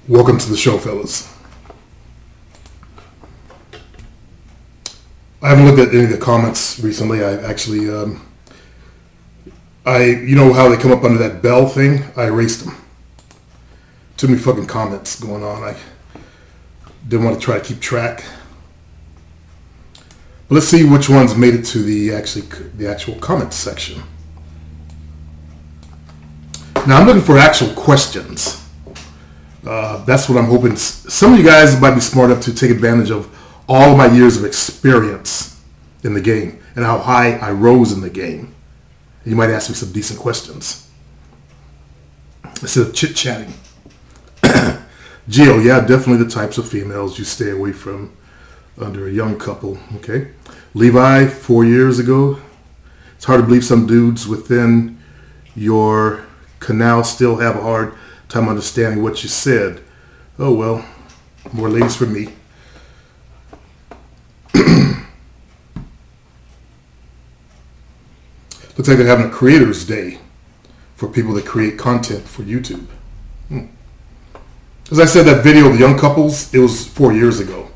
Welcome to the show, fellas. I haven't looked at any of the comments recently. I actually, you know how they come up under that bell thing? I erased them. Too many fucking comments going on. I didn't want to try to keep track. But let's see which ones made it to the actual comments section. Now I'm looking for actual questions. That's what I'm hoping. Some of you guys might be smart enough to take advantage of all of my years of experience in the game and how high I rose in the game. And you might ask me some decent questions instead of chit-chatting. Jill, yeah, definitely the types of females you stay away from under a young couple. Okay. Levi, 4 years ago. It's hard to believe some dudes within your canal still have a hard time understanding what you said. Oh well, more ladies for me. Looks like they're having a creators day for people that create content for YouTube. As I said, that video of the young couples, it was 4 years ago.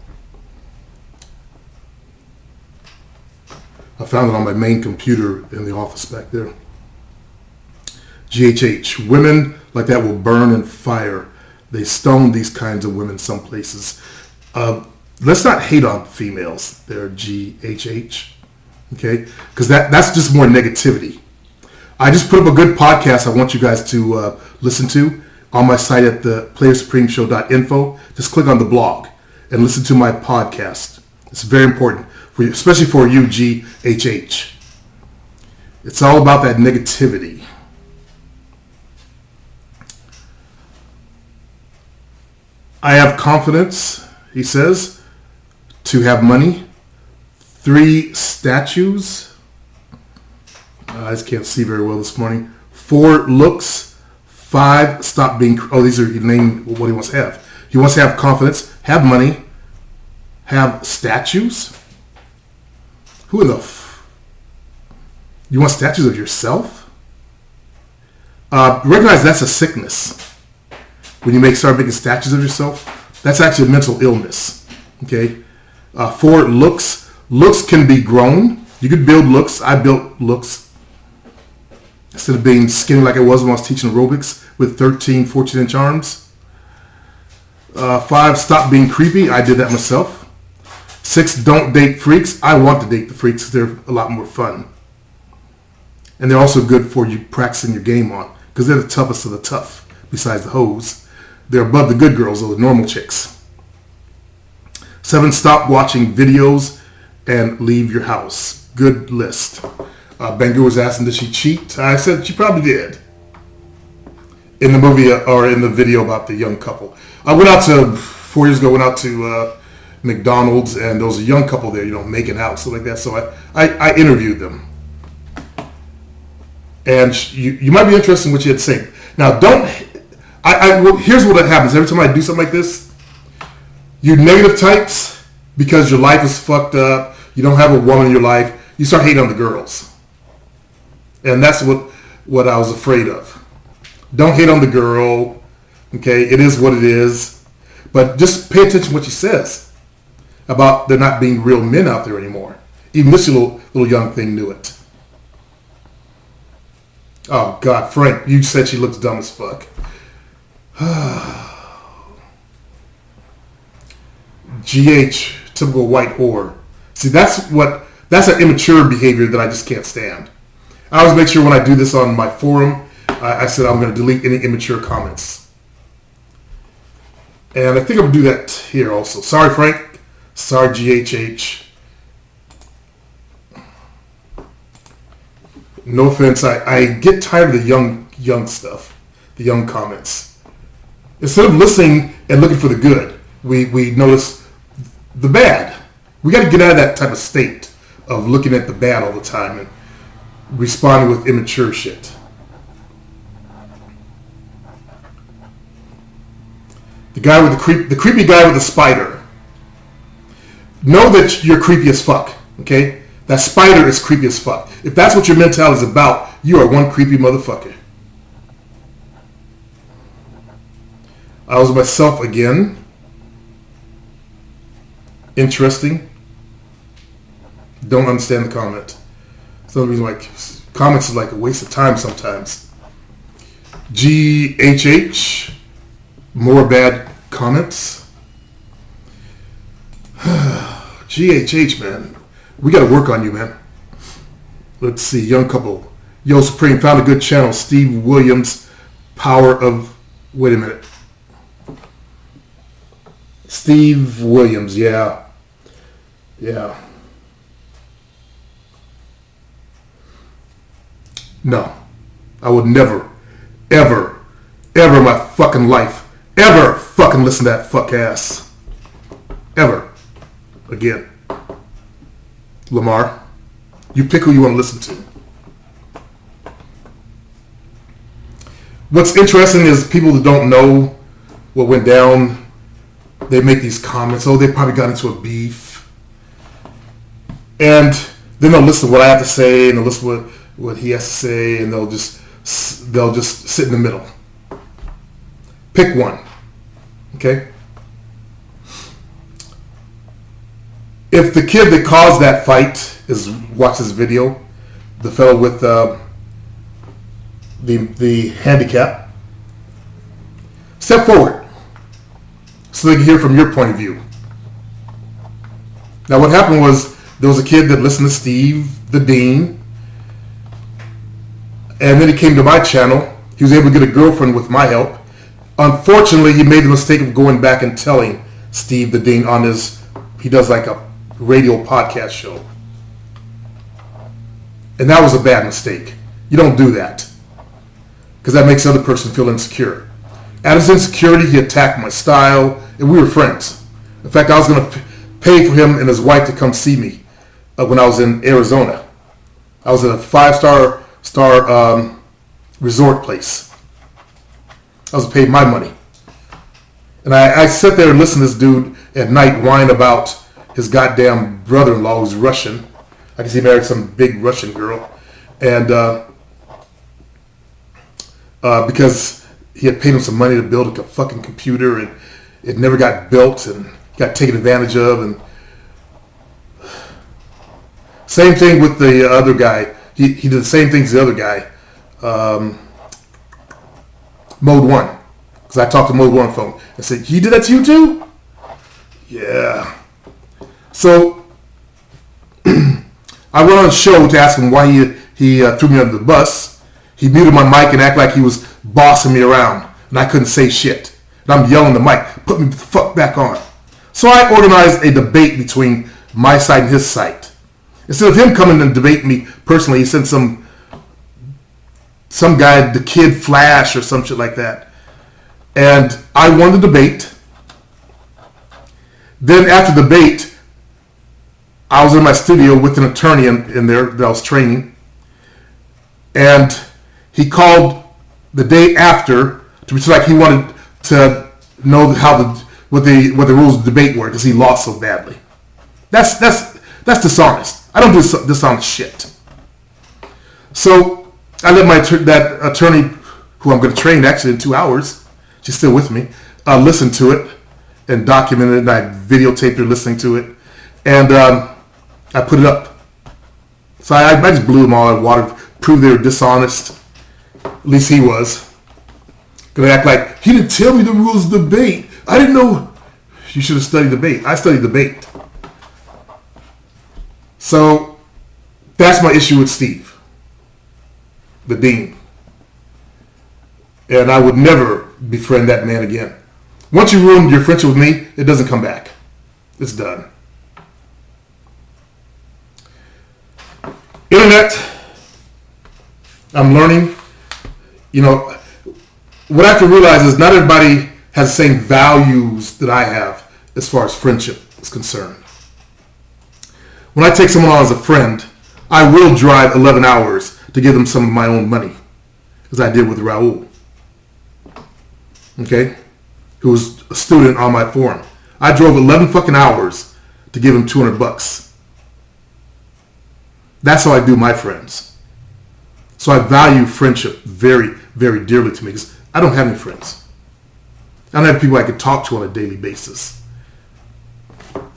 I found it on my main computer in the office back there. GHH, women like that will burn in fire. They stone these kinds of women some places. Let's not hate on females. They're GHH, okay? Because that's just more negativity. I just put up a good podcast I want you guys to listen to on my site at the playersupremeshow.info. Just click on the blog and listen to my podcast. It's very important, for you, especially for you GHH. It's all about that negativity. I have confidence, he says, to have money. 3 statues. I just can't see very well this morning. 4 looks. 5 stop being... Oh, these are... He named what he wants to have. He wants to have confidence, have money, have statues. Who in the... You want statues of yourself? Recognize that's a sickness. When you start making statues of yourself, that's actually a mental illness. Okay. 4 looks. Looks can be grown. You could build looks. I built looks. Instead of being skinny like I was when I was teaching aerobics with 13, 14-inch arms. 5, stop being creepy. I did that myself. 6, don't date freaks. I want to date the freaks because they're a lot more fun. And they're also good for you practicing your game on because they're the toughest of the tough besides the hoes. They're above the good girls or the normal chicks. 7, stop watching videos and leave your house. Good list. Bangor was asking, did she cheat? I said she probably did. In the movie or in the video about the young couple. I went out to, 4 years ago, went out to McDonald's and there was a young couple there, making out, stuff like that. So I interviewed them. And you might be interested in what you had to say. Now, here's what happens. Every time I do something like this, you negative types, because your life is fucked up, you don't have a woman in your life, you start hating on the girls. And that's what I was afraid of. Don't hate on the girl, okay? It is what it is. But just pay attention to what she says about there not being real men out there anymore. Even this little young thing knew it. Oh, God, Frank, you said she looks dumb as fuck. GH, typical white whore. See, that's an immature behavior that I just can't stand. I always make sure when I do this on my forum, I said I'm going to delete any immature comments. And I think I'm going to do that here also. Sorry, Frank. Sorry, GHH. No offense. I get tired of the young stuff, the young comments. Instead of listening and looking for the good, we notice the bad. We got to get out of that type of state of looking at the bad all the time and responding with immature shit. The guy with the creepy guy with the spider. Know that you're creepy as fuck, okay? That spider is creepy as fuck. If that's what your mentality is about, you are one creepy motherfucker. I was myself again. Interesting. Don't understand the comment. Some reason like comments is like a waste of time sometimes. GHH. More bad comments. GHH, man. We got to work on you, man. Let's see. Young couple. Yo Supreme found a good channel. Steve Williams. Power of... Wait a minute. Steve Williams. Yeah. Yeah. No. I would never, ever, ever in my fucking life, ever fucking listen to that fuck ass. Ever. Again. Lamar, you pick who you want to listen to. What's interesting is people that don't know what went down, they make these comments, oh, they probably got into a beef. And then they'll listen to what I have to say, and they'll listen to what he has to say, and they'll just sit in the middle. Pick one. Okay? If the kid that caused that fight watch this video, the fellow with the handicap, step forward so they can hear from your point of view. Now what happened was there was a kid that listened to Steve the Dean, and then he came to my channel. He was able to get a girlfriend with my help. Unfortunately, he made the mistake of going back and telling Steve the Dean on he does like a radio podcast show. And that was a bad mistake. You don't do that, because that makes the other person feel insecure. Out of his insecurity, he attacked my style, and we were friends. In fact, I was going to pay for him and his wife to come see me when I was in Arizona. I was at a 5-star resort place. I was paid my money. And I sat there and listened to this dude at night whine about his goddamn brother-in-law who's Russian. I guess he married some big Russian girl. And because he had paid him some money to build a fucking computer, and it never got built, and got taken advantage of. And same thing with the other guy. He did the same things as the other guy. Mode 1. Because I talked to Mode 1 phone. I said, he did that to you too? Yeah. So I went on a show to ask him why he threw me under the bus. He muted my mic and acted like he was bossing me around, and I couldn't say shit. And I'm yelling at the mic, put me the fuck back on. So I organized a debate between my side and his side. Instead of him coming and debate me personally, he sent some guy, the Kid Flash or some shit like that. And I won the debate. Then after the debate, I was in my studio with an attorney in there that I was training. And he called the day after to be like he wanted to know what the rules of debate were, because he lost so badly. That's dishonest. I don't do dishonest shit. So I let that attorney, who I'm going to train actually in 2 hours, she's still with me, listen to it and document it, and I videotaped her listening to it, and I put it up. So I just blew them all out of water, proved they were dishonest. At least he was. Gonna act like, he didn't tell me the rules of debate. I didn't know. You should have studied debate. I studied debate. So that's my issue with Steve, the Dean. And I would never befriend that man again. Once you ruin your friendship with me, it doesn't come back. It's done. Internet, I'm learning. What I have to realize is not everybody has the same values that I have as far as friendship is concerned. When I take someone on as a friend, I will drive 11 hours to give them some of my own money, as I did with Raul, okay, who was a student on my forum. I drove 11 fucking hours to give him $200. That's how I do my friends. So I value friendship very, very dearly to me, because I don't have any friends. I don't have people I can talk to on a daily basis.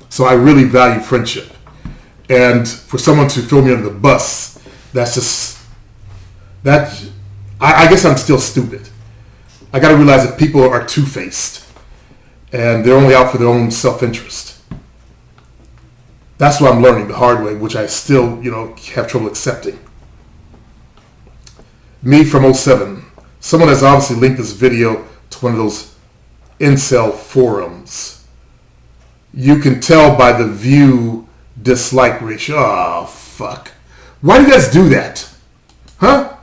So I really value friendship. And for someone to throw me under the bus, that's just, I guess I'm still stupid. I got to realize that people are two-faced. And they're only out for their own self-interest. That's what I'm learning the hard way, which I still, have trouble accepting. Me from 07. Someone has obviously linked this video to one of those incel forums. You can tell by the view dislike ratio. Oh, fuck. Why do you guys do that? Huh?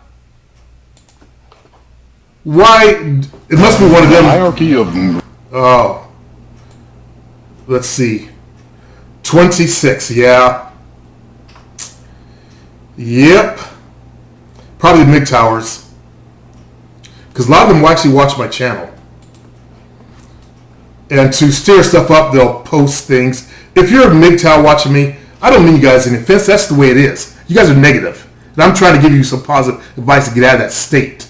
Why? It must be one of them. Hierarchy of... Oh. Let's see. 26, yeah. Yep. Probably MGTOWers. Because a lot of them will actually watch my channel. And to stir stuff up, they'll post things. If you're a MGTOW watching me, I don't mean you guys any offense. That's the way it is. You guys are negative. And I'm trying to give you some positive advice to get out of that state.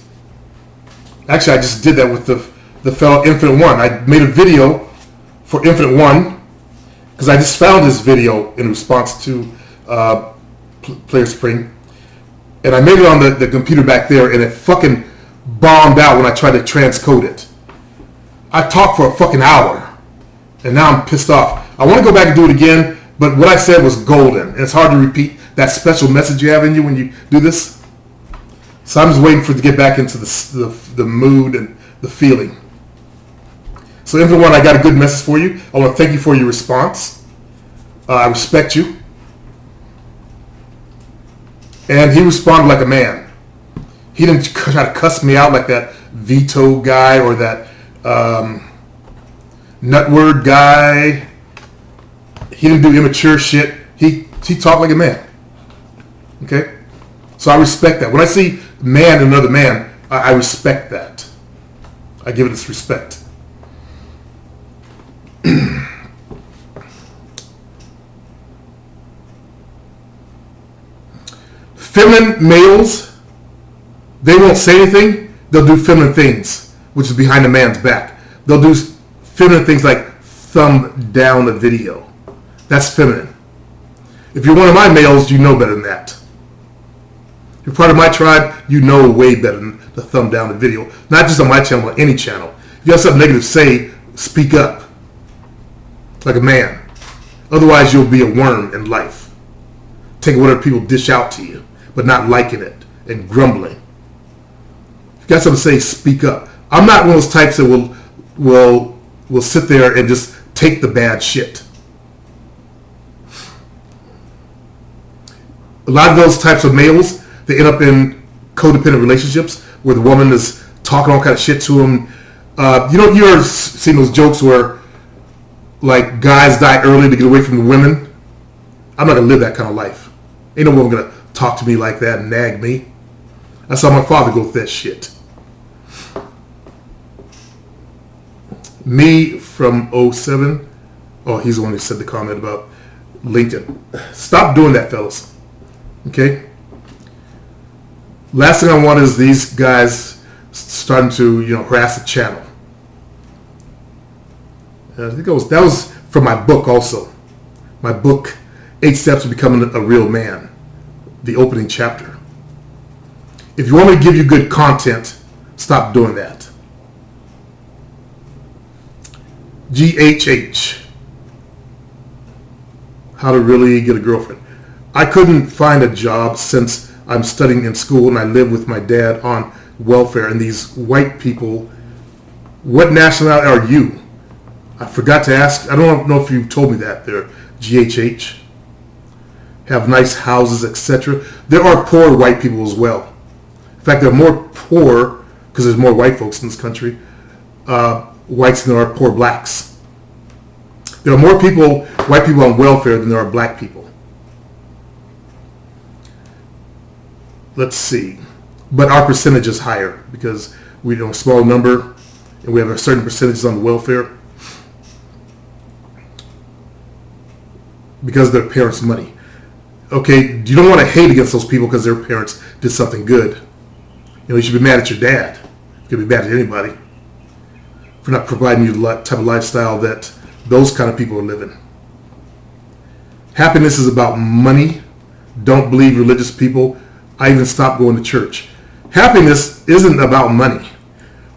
Actually, I just did that with the fellow Infinite One. I made a video for Infinite One because I just found this video in response to Player Spring. And I made it on the computer back there, and it fucking bombed out when I tried to transcode it. I talked for a fucking hour, and now I'm pissed off. I want to go back and do it again, but what I said was golden, and it's hard to repeat that special message you have in you when you do this. So I'm just waiting for it to get back into the mood and the feeling. So Infinite One, I got a good message for you. I want to thank you for your response. I respect you. And he responded like a man. He didn't try to cuss me out like that veto guy or that nutword guy. He didn't do immature shit. He talked like a man. Okay? So I respect that. When I see man and another man, I respect that. I give it its respect. Feminine males, they won't say anything. They'll do feminine things, which is behind a man's back. They'll do feminine things like thumb down a video. That's feminine. If you're one of my males, you know better than that. If you're part of my tribe, you know way better than the thumb down the video. Not just on my channel, but any channel. If you have something negative to say, speak up. Like a man. Otherwise, you'll be a worm in life. Taking whatever people dish out to you, but not liking it and grumbling. If you got something to say, speak up. I'm not one of those types that will sit there and just take the bad shit. A lot of those types of males, they end up in codependent relationships where the woman is talking all kind of shit to them. You ever seen those jokes where like guys die early to get away from the women? I'm not gonna live that kind of life. Ain't no woman gonna talk to me like that and nag me. I saw my father go through that shit. Me from 07. Oh, he's the one who said the comment about LinkedIn. Stop doing that, fellas. Okay? Last thing I want is these guys starting to, harass the channel. I think that was from my book also. My book, 8 Steps to Becoming a Real Man. The opening chapter. If you want me to give you good content, stop doing that. GHH. How to really get a girlfriend. I couldn't find a job since I'm studying in school and I live with my dad on welfare. And these white people, what nationality are you? I forgot to ask. I don't know if you told me that. They're GHH. Have nice houses, etc. There are poor white people as well. In fact, there are more poor, because there's more white folks in this country, whites than there are poor blacks. There are more white people on welfare than there are black people. Let's see. But our percentage is higher because we know a small number and we have a certain percentage on welfare because of their parents' money. Okay, you don't want to hate against those people because their parents did something good. You should be mad at your dad. You can be mad at anybody. for not providing you the type of lifestyle that those kind of people are living. Happiness is about money. Don't believe religious people. I even stopped going to church. Happiness isn't about money.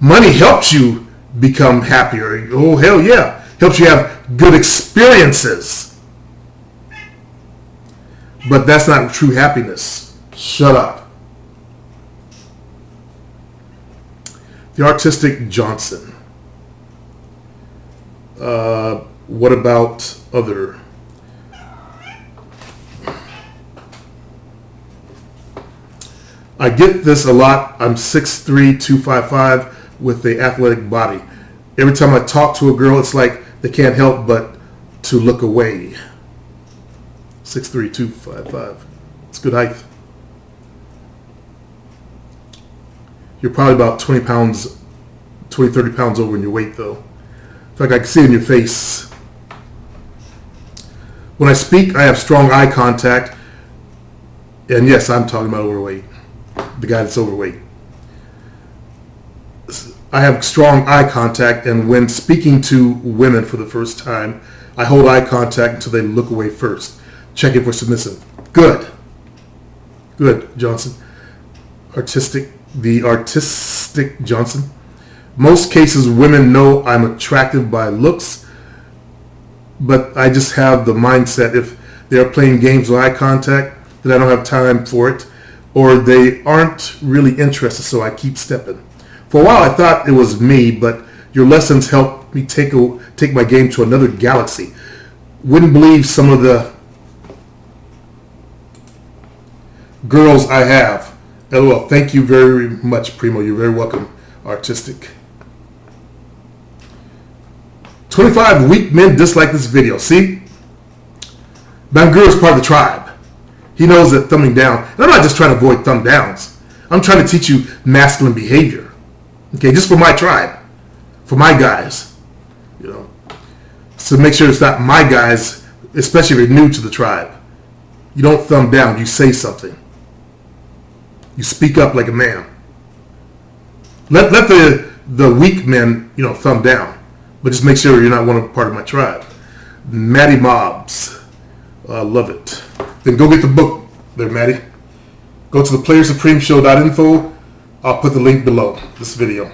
Money helps you become happier. Oh, hell yeah. Helps you have good experiences. But that's not true happiness. Shut up. The Artistic Johnson. What about other? I get this a lot. I'm 6'3", 255 with the athletic body. Every time I talk to a girl, it's like they can't help but to look away. 6'3", 255. It's good height. You're probably about 20, 30 pounds over in your weight, though. In fact, I can see it in your face. When I speak, I have strong eye contact. And yes, I'm talking about overweight. The guy that's overweight. I have strong eye contact, and when speaking to women for the first time, I hold eye contact until they look away first, checking for submissive. Good. Good, Johnson. The Artistic Johnson. Most cases, women know I'm attractive by looks, but I just have the mindset if they're playing games with eye contact that I don't have time for it, or they aren't really interested, so I keep stepping. For a while, I thought it was me, but your lessons helped me take my game to another galaxy. Wouldn't believe some of the girls I have. LOL. Thank you very much, Primo. You're very welcome. Artistic. 25 weak men dislike this video. See? Bangura is part of the tribe. He knows that thumbing down, and I'm not just trying to avoid thumb downs. I'm trying to teach you masculine behavior. Okay, just for my tribe. For my guys. You know. So make sure it's not my guys, especially if you're new to the tribe. You don't thumb down, you say something. You speak up like a man. Let the weak men, thumb down. But just make sure you're not part of my tribe. Maddie Mobs. Love it. Then go get the book there, Maddie. Go to the playersupremeshow.info. I'll put the link below this video.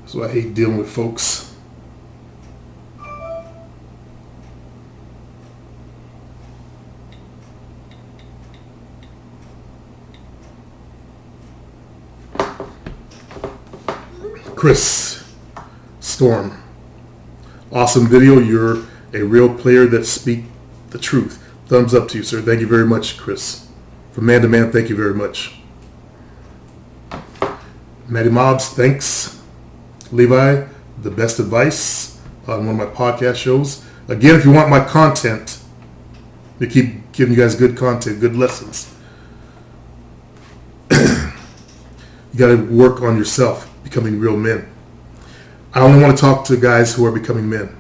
So I hate dealing with folks. Chris Storm. Awesome video. You're a real player that speak the truth. Thumbs up to you, sir. Thank you very much, Chris. From man to man, thank you very much. Matty Mobs, thanks. Levi, the best advice on one of my podcast shows. Again, if you want my content, to keep giving you guys good content, good lessons. You got to work on yourself, becoming real men. I only want to talk to guys who are becoming men,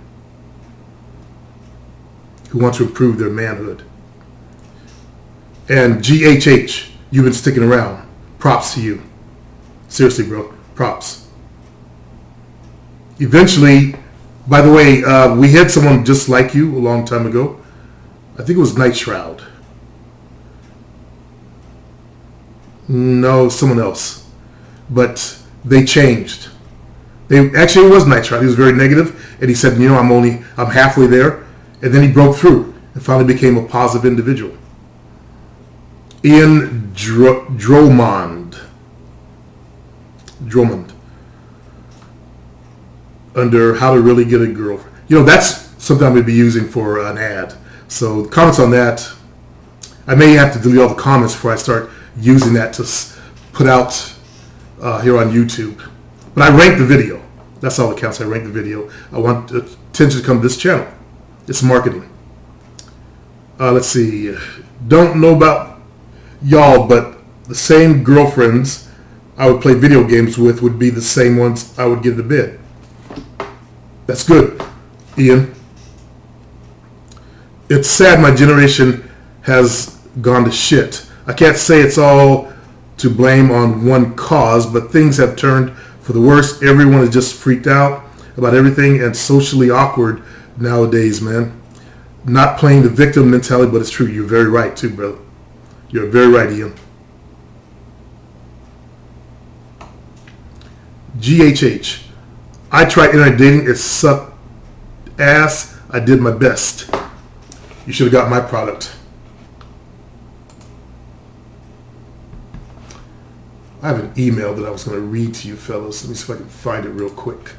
who want to improve their manhood. And GHH, you've been sticking around. Props to you. Seriously, bro. Props. Eventually, by the way, we had someone just like you a long time ago. I think it was Night Shroud. No, someone else. But they changed. Actually, it was Night Shroud. He was very negative, and he said, I'm halfway there. And then he broke through and finally became a positive individual. Ian Dromond. Under how to really get a girlfriend. That's something I'm going to be using for an ad. So the comments on that, I may have to delete all the comments before I start using that to put out here on YouTube. But I ranked the video. That's all that counts. I ranked the video. I want attention to come to this channel. It's marketing. Let's see. Don't know about y'all, but the same girlfriends I would play video games with would be the same ones I would get into bed. That's good, Ian. It's sad my generation has gone to shit. I can't say it's all to blame on one cause, but things have turned for the worse. Everyone is just freaked out about everything and socially awkward nowadays, man. Not playing the victim mentality, but it's true. You're very right too, brother. You're very right, Ian. GHH. I tried internet dating. It sucked ass. I did my best. You should have got my product. I have an email that I was going to read to you fellas. Let me see if I can find it real quick.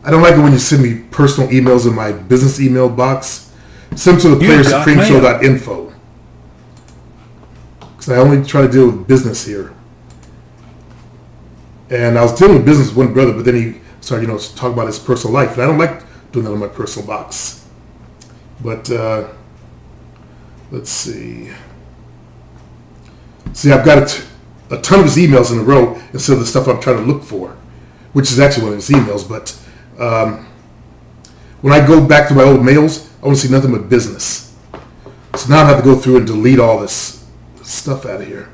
I don't like it when you send me personal emails in my business email box. Send them to the playersupremeshow.info. Because I only try to deal with business here. And I was dealing with business with one brother, but then he started, to talk about his personal life. And I don't like doing that in my personal box. But, let's see. See, I've got a ton of his emails in a row instead of the stuff I'm trying to look for, which is actually one of his emails. But when I go back to my old mails, I want to see nothing but business. So now I have to go through and delete all this stuff out of here.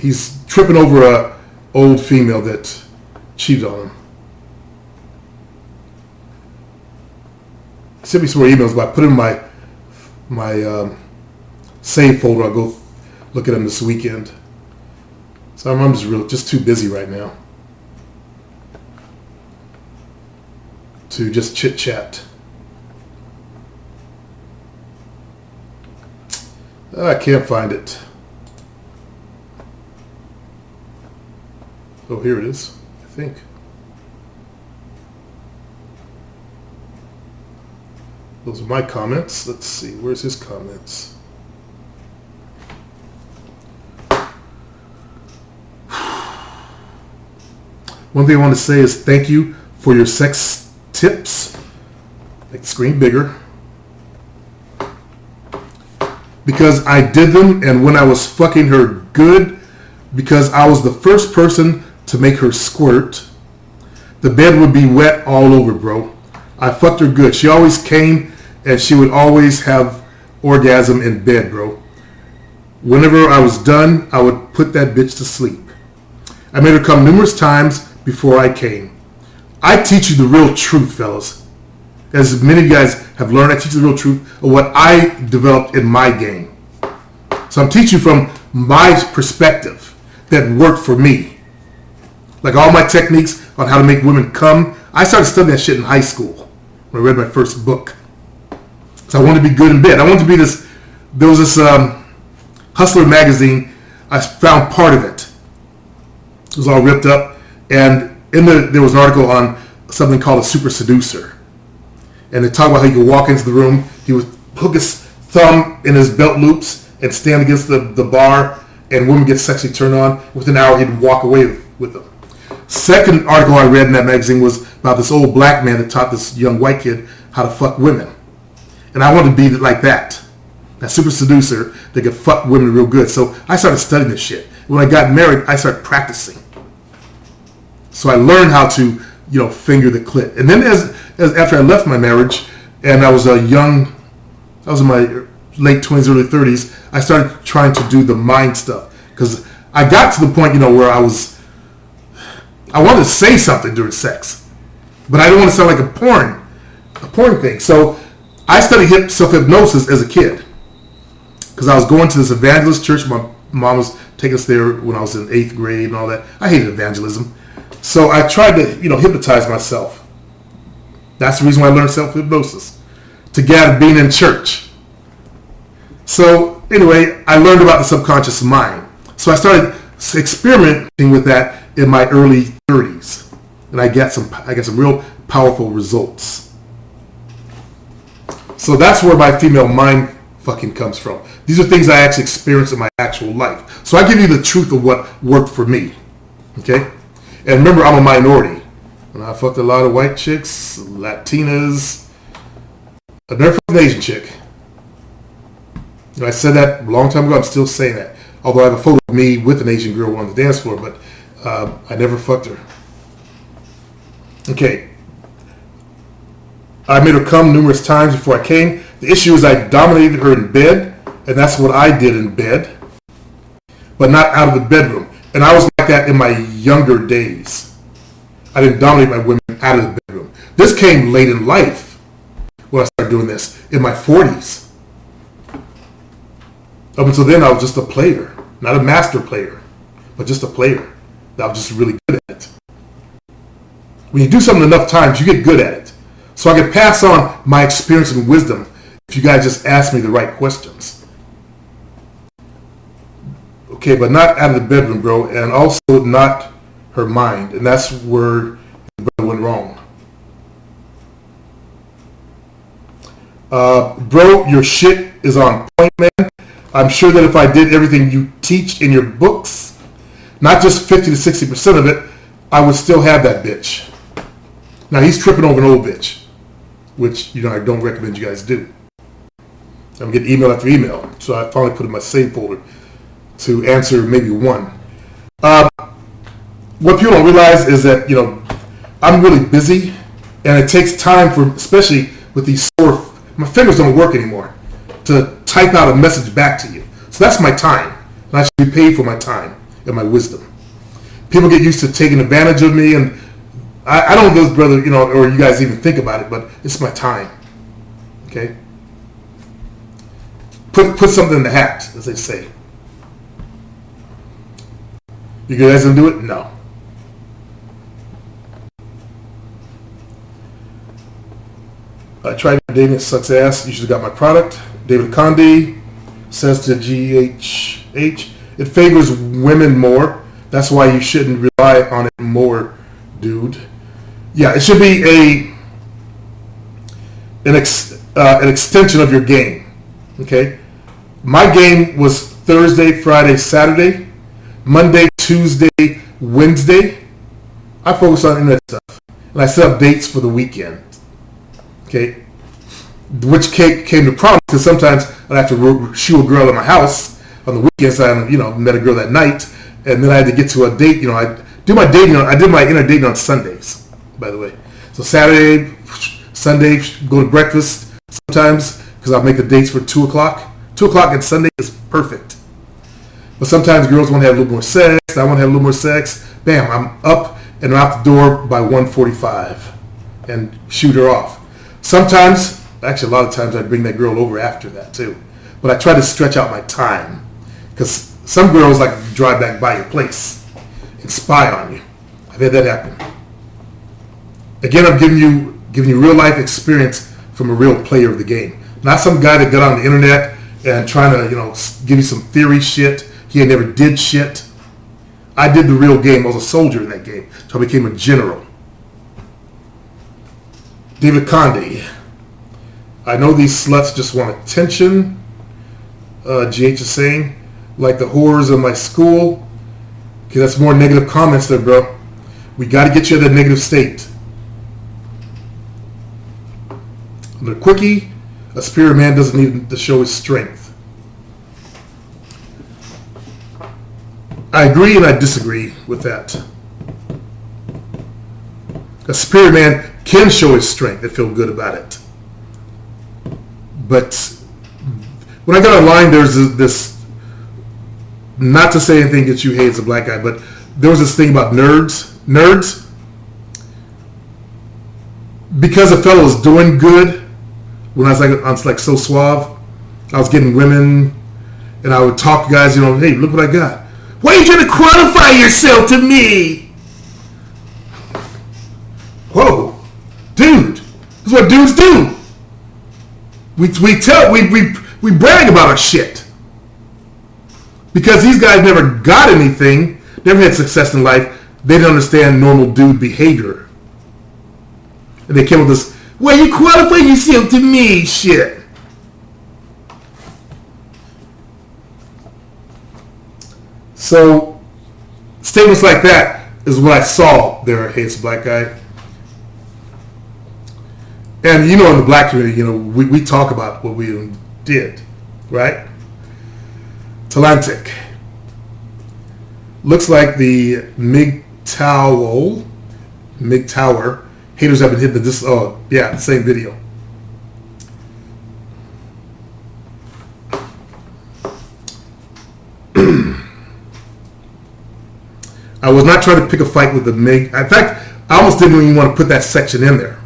He's tripping over a old female that cheated on him. He sent me some more emails, but I put in my save folder. I'll go look at them this weekend. So I'm just too busy right now to just chit chat. I can't find it. Oh, here it is, I think. Those are my comments. Let's see, where's his comments? One thing I want to say is thank you for your sex tips. Make the screen bigger. Because I did them, and when I was fucking her good, because I was the first person to make her squirt, the bed would be wet all over, bro. I fucked her good. She always came, and she would always have orgasm in bed, bro. Whenever I was done, I would put that bitch to sleep. I made her come numerous times before I came. I teach you the real truth, fellas. As many of you guys have learned, I teach you the real truth of what I developed in my game. So I'm teaching you from my perspective that worked for me. Like all my techniques on how to make women come, I started studying that shit in high school when I read my first book. So I wanted to be good in bed. I wanted to be this, there was this Hustler magazine, I found part of it. It was all ripped up, and there was an article on something called a super seducer. And they talk about how he could walk into the room, he would hook his thumb in his belt loops and stand against the bar, and women get sexually turned on. Within an hour, he'd walk away with them. Second article I read in that magazine was about this old black man that taught this young white kid how to fuck women. And I wanted to be like that super seducer that could fuck women real good. So I started studying this shit. When I got married, I started practicing. So I learned how to, finger the clit. And then as after I left my marriage, and I was in my late 20s, early 30s, I started trying to do the mind stuff. Because I got to the point, where I wanted to say something during sex. But I didn't want to sound like a porn thing. So I studied self-hypnosis as a kid. Because I was going to this evangelist church. My mom was taking us there when I was in 8th grade and all that. I hated evangelism. So I tried to, hypnotize myself. That's the reason why I learned self-hypnosis. To get out of being in church. So anyway, I learned about the subconscious mind. So I started experimenting with that in my early 30s. And I got some real powerful results. So that's where my female mind fucking comes from. These are things I actually experienced in my actual life. So I give you the truth of what worked for me. Okay? And remember, I'm a minority. And I fucked a lot of white chicks, Latinas. I've never fucked an Asian chick. And I said that a long time ago. I'm still saying that. Although I have a photo of me with an Asian girl on the dance floor, but I never fucked her. Okay. I made her come numerous times before I came. The issue is I dominated her in bed, and that's what I did in bed, but not out of the bedroom. And I was like that in my younger days. I didn't dominate my women out of the bedroom. This came late in life when I started doing this, in my 40s. Up until then, I was just a player, not a master player, but just a player. I was just really good at it. When you do something enough times, you get good at it. So I can pass on my experience and wisdom if you guys just ask me the right questions. Okay, but not out of the bedroom, bro, and also not her mind, and that's where the brother went wrong. Bro, your shit is on point, man. I'm sure that if I did everything you teach in your books, not just 50 to 60% of it, I would still have that bitch. Now, he's tripping over an old bitch, which, I don't recommend you guys do. I'm getting email after email, so I finally put it in my save folder to answer maybe one. What people don't realize is that, I'm really busy, and it takes time for, especially with these sore, my fingers don't work anymore, to type out a message back to you. So that's my time, and I should be paid for my time and my wisdom. People get used to taking advantage of me, and I don't know, brother, or you guys even think about it, but it's my time. Okay? Put something in the hat, as they say. You guys gonna do it? No. I tried dating, it sucks ass. You should have got my product. David Condi says to GHH, it favors women more. That's why you shouldn't rely on it more, dude. Yeah, it should be an extension of your game. Okay? My game was Thursday, Friday, Saturday, Monday, Tuesday, Wednesday. I focus on internet stuff. And I set up dates for the weekend. Okay? Which came to problems because sometimes I'd have to shoot a girl in my house on the weekends. I met a girl that night, and then I had to get to a date. I do my dating. I did my inner dating on Sundays, by the way. So Saturday, Sunday, go to breakfast sometimes because I'll make the dates for 2 o'clock. 2 o'clock on Sunday is perfect. But sometimes girls want to have a little more sex. I want to have a little more sex. Bam, I'm up and out the door by 1:45 and shoot her off. Sometimes, actually a lot of times, I bring that girl over after that too. But I try to stretch out my time because some girls like to drive back by your place and spy on you. I've had that happen. Again, I'm giving you real life experience from a real player of the game, not some guy that got on the internet and trying to give you some theory shit. He never did shit. I did the real game. I was a soldier in that game, so I became a general. David Condi. I know these sluts just want attention. GH is saying, like the whores of my school. Okay, that's more negative comments there, bro. We got to get you in that negative state. The quickie, a superior man doesn't need to show his strength. I agree and I disagree with that. A superior man can show his strength and feel good about it. But when I got online, there's this, not to say anything that you hate as a black guy, but there was this thing about nerds. Nerds, because a fellow was doing good, when I was like so suave, I was getting women, and I would talk to guys, hey, look what I got. Why are you trying to qualify yourself to me? Whoa, dude, this is what dudes do. We brag about our shit because these guys never got anything, never had success in life. They didn't understand normal dude behavior, and they came with this, "Well, you qualify yourself to me," shit. So statements like that is what I saw there, Hates Black Guy. And in the black community, we talk about what we did, right? Talantic. Looks like the MGTOW Haters have been hitting this. Oh yeah, the same video. I was not trying to pick a fight with the Meg. In fact, I almost didn't even want to put that section in there.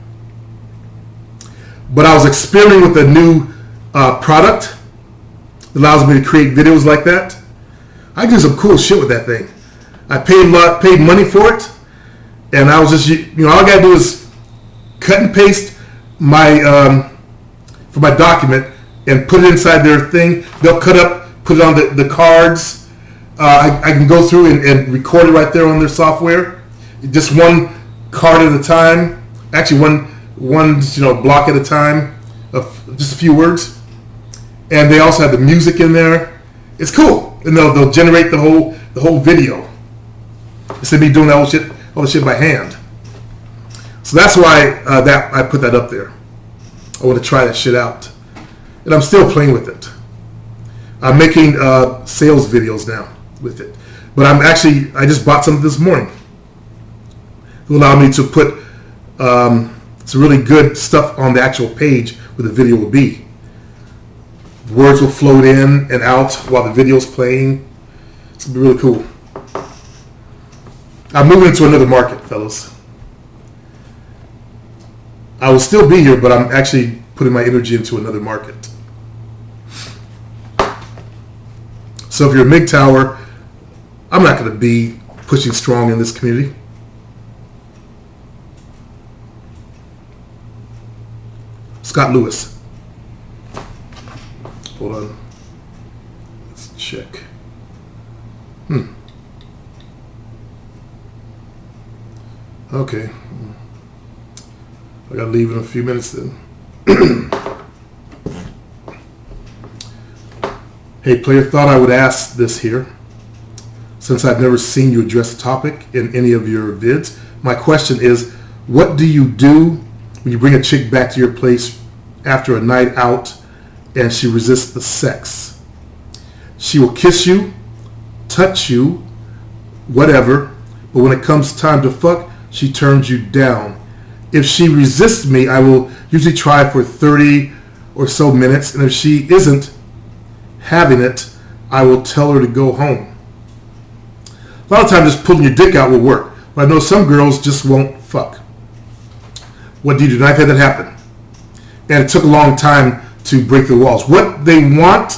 But I was experimenting with a new product that allows me to create videos like that. I can do some cool shit with that thing. I paid money for it, and I was just, all I gotta do is cut and paste my for my document and put it inside their thing. They'll cut up, put it on the cards. I can go through and record it right there on their software. Just one card at a time. Actually, one block at a time of just a few words. And they also have the music in there. It's cool, and they'll generate the whole video instead of me doing all the shit by hand. So that's why I put that up there. I want to try that shit out, and I'm still playing with it. I'm making sales videos now with it, but I just bought something this morning to allow me to put some really good stuff on the actual page where the video will be. Words will float in and out while the video's playing. It's gonna be really cool. I'm moving into another market, fellas. I will still be here, but I'm actually putting my energy into another market. So if you're a MGTOWer, I'm not going to be pushing strong in this community. Scott Lewis. Hold on. Let's check. Okay. I got to leave in a few minutes then. Hey, player, thought I would ask this here. Since I've never seen you address the topic in any of your vids, my question is, what do you do when you bring a chick back to your place after a night out and she resists the sex? She will kiss you, touch you, whatever, but when it comes time to fuck, she turns you down. If she resists me, I will usually try for 30 or so minutes, and if she isn't having it, I will tell her to go home. A lot of times just pulling your dick out will work, but I know some girls just won't fuck. What do you do? And I've had that happen. And it took a long time to break the walls. What they want,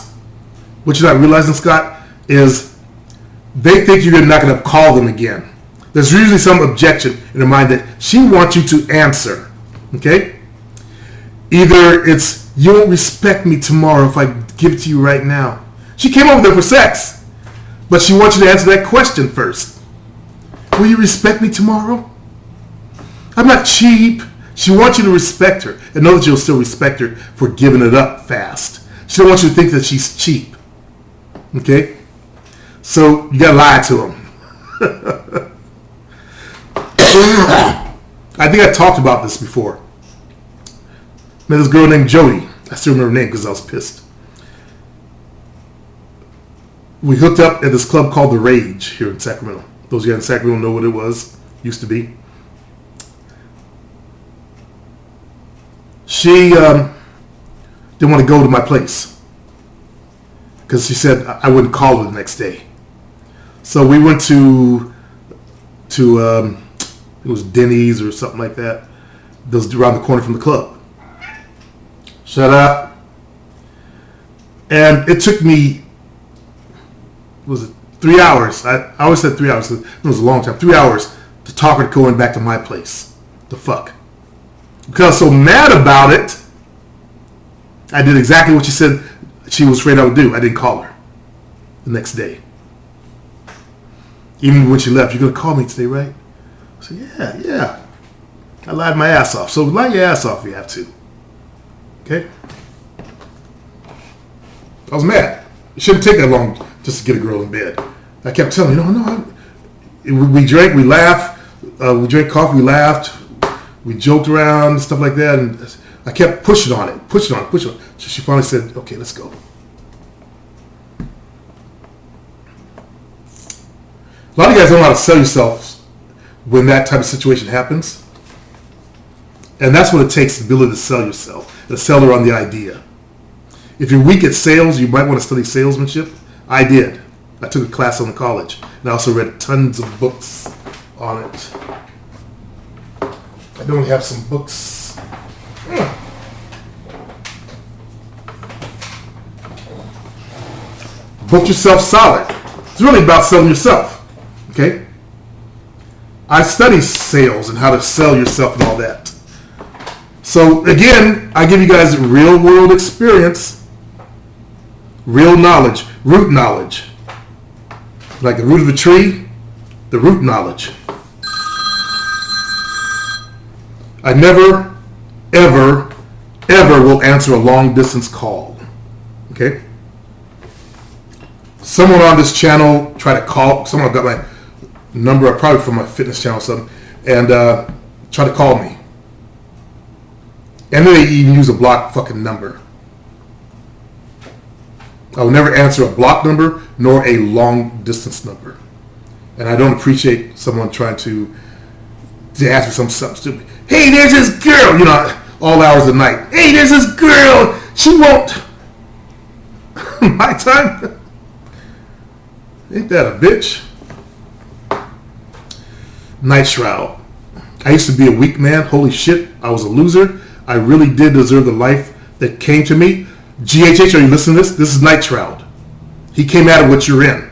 what you're not realizing, Scott, is they think you're not going to call them again. There's usually some objection in their mind that she wants you to answer. Okay? Either it's, you won't respect me tomorrow if I give it to you right now. She came over there for sex, but she wants you to answer that question first. Will you respect me tomorrow? I'm not cheap. She wants you to respect her and know that you'll still respect her for giving it up fast. She don't want you to think that she's cheap. Okay? So you gotta lie to them. I think I talked about this before. Met this girl named Jody. I still remember her name because I was pissed. We hooked up at this club called The Rage here in Sacramento. Those of you in Sacramento know what it was. Used to be. She didn't want to go to my place because she said I wouldn't call her the next day. So we went to it was Denny's or something like that. That was around the corner from the club. Shut up. And it took me, was it 3 hours? I always said 3 hours. It was a long time. 3 hours to talk her going back to my place to fuck. Because I was so mad about it, I did exactly what she said she was afraid I would do. I didn't call her the next day. Even when she left, you're going to call me today, right? I said, yeah. I lied my ass off. So lie your ass off if you have to. Okay? I was mad. It shouldn't take that long just to get a girl in bed. I kept telling her, we drank, we laughed, we drank coffee, we laughed, we joked around, stuff like that, and I kept pushing on it. So she finally said, okay, let's go. A lot of you guys don't know how to sell yourselves when that type of situation happens. And that's what it takes, the ability to sell yourself, to sell her on the idea. If you're weak at sales, you might want to study salesmanship. I did. I took a class on the college, and I also read tons of books on it. I don't have some books. Book yourself solid. It's really about selling yourself. Okay? I study sales and how to sell yourself and all that. So again, I give you guys real world experience, real knowledge, root knowledge. Like the root of the tree, the root knowledge. I never, ever, ever will answer a long distance call. Okay? Someone on this channel tried to call, someone got my number, probably from my fitness channel or something, and tried to call me. And then they even use a blocked fucking number. I will never answer a blocked number nor a long distance number. And I don't appreciate someone trying to ask me something stupid. Hey, there's this girl, all hours of the night. Hey, there's this girl. She won't. My time? Ain't that a bitch? Night Shroud. I used to be a weak man. Holy shit, I was a loser. I really did deserve the life that came to me. GHH, are you listening to this? This is Night Shroud. He came out of what you're in.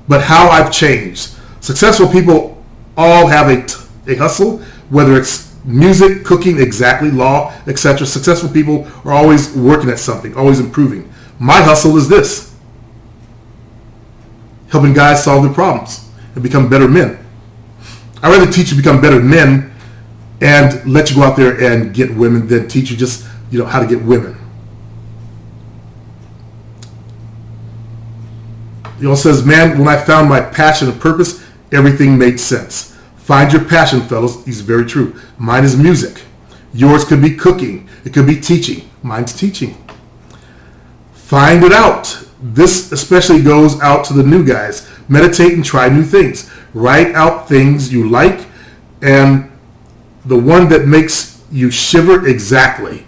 But how I've changed. Successful people all have a hustle, whether it's music, cooking, exactly, law, etc. Successful people are always working at something, always improving. My hustle is this. Helping guys solve their problems and become better men. I'd rather teach you to become better men and let you go out there and get women than teach you just, how to get women. He also says, man, when I found my passion and purpose, everything made sense. Find your passion, fellas. He's very true. Mine is music. Yours could be cooking. It could be teaching. Mine's teaching. Find it out. This especially goes out to the new guys. Meditate and try new things. Write out things you like, and the one that makes you shiver exactly.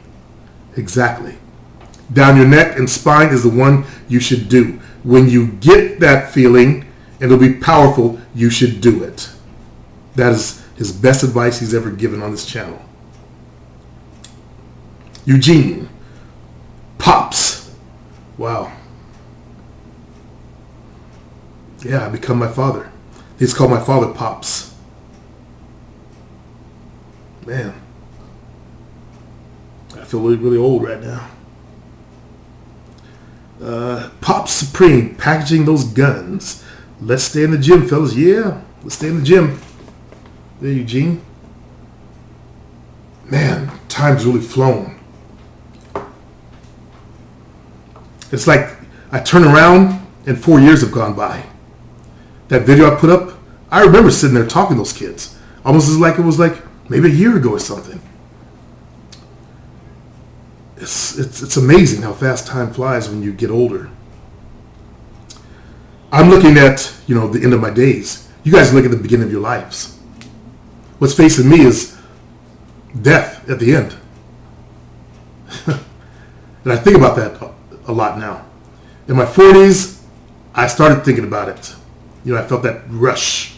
Down your neck and spine is the one you should do. When you get that feeling, and it'll be powerful, you should do it. That is his best advice he's ever given on this channel. Eugene. Pops. Wow. Yeah, I become my father. He's called my father Pops. Man. I feel really, really old right now. Pops Supreme, packaging those guns. Let's stay in the gym, fellas. Yeah, let's stay in the gym. There, Eugene. Man, time's really flown. It's like I turn around and 4 years have gone by. That video I put up, I remember sitting there talking to those kids. Almost as like it was like maybe a year ago or something. It's amazing how fast time flies when you get older. I'm looking at, the end of my days. You guys look at the beginning of your lives. What's facing me is death at the end. And I think about that a lot now. In my 40s, I started thinking about it. I felt that rush.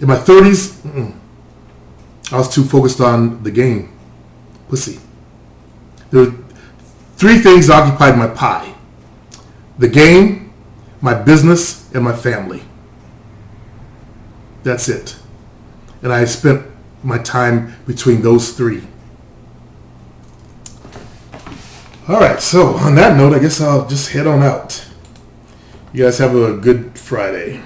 In my 30s, I was too focused on the game. Pussy. There were 3 things that occupied my pie. The game, my business, and my family. That's it. And I spent my time between those 3. All right, so on that note, I guess I'll just head on out. You guys have a good Friday.